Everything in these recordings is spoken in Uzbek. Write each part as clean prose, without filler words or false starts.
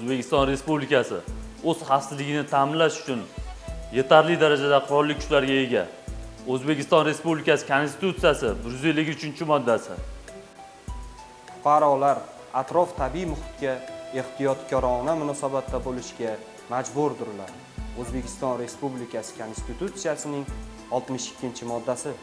O'zbekiston Respublikasi o'z xavfsizligini ta'minlash uchun yetarli darajada qurolli kuchlarga ega. O'zbekiston Respublikasi Konstitutsiyasi 153-moddasi. Fuqarolar atrof tabiiy muhitga ehtiyotkorona munosabatda bo'lishga majburdirlar. O'zbekiston Respublikasi Konstitutsiyasining 62-moddasi.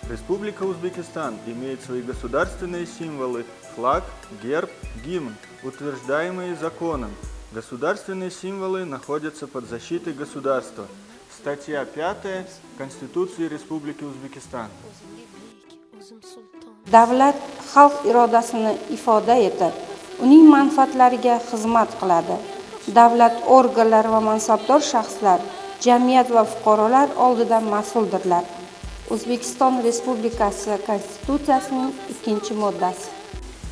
Республика Узбекистан имеет свои государственные символы, флаг, герб, гимн, утверждаемые законом. Государственные символы находятся под защитой государства. Статья 5 Конституции Республики Узбекистан. Davlat xalq irodasini ifoda etib, uning manfaatlariga xizmat qiladi. Davlat organlari va mansabdor shaxslar, jamiyat va fuqarolar oldidan mas'uldirlar. O'zbekiston Respublikasi Konstitutsiyasining 2-moddasi.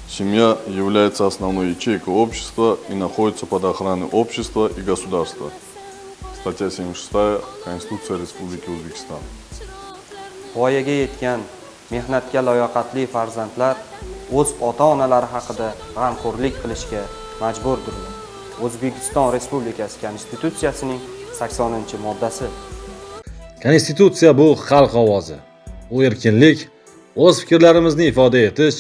Семья является основной ячейкой общества и находится под охраной общества и государства. Статья 76 Конституция Республики Узбекистан. Voyaga yetgan, mehnatga layoqatli farzandlar o'z ota-onalari haqida g'amxo'rlik qilishga majburdirlar. O'zbekiston Respublikasi Konstitutsiyasining 80-moddasi. Konstitutsiya bu xalq ovozi. U erkinlik, o'z fikrlarimizni ifoda etish,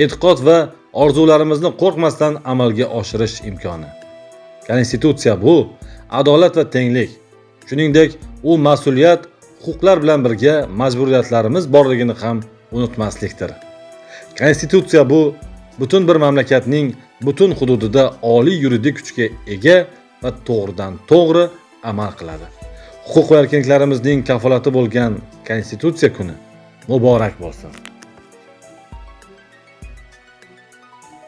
e'tiqod va orzularimizni qo'rqmasdan amalga oshirish imkoni. Konstitutsiya bu adolat va tenglik. Shuningdek, u mas'uliyat, huquqlar bilan birga majburiyatlarimiz borligini ham unutmaslikdir. Konstitutsiya bu butun bir mamlakatning butun hududida oliy yuridik kuchga ega va to'g'ridan to'g'ri amal qiladi. Huquq va erkinliklarimizning kafolati bo'lgan Konstitutsiya kuni muborak bo'lsin.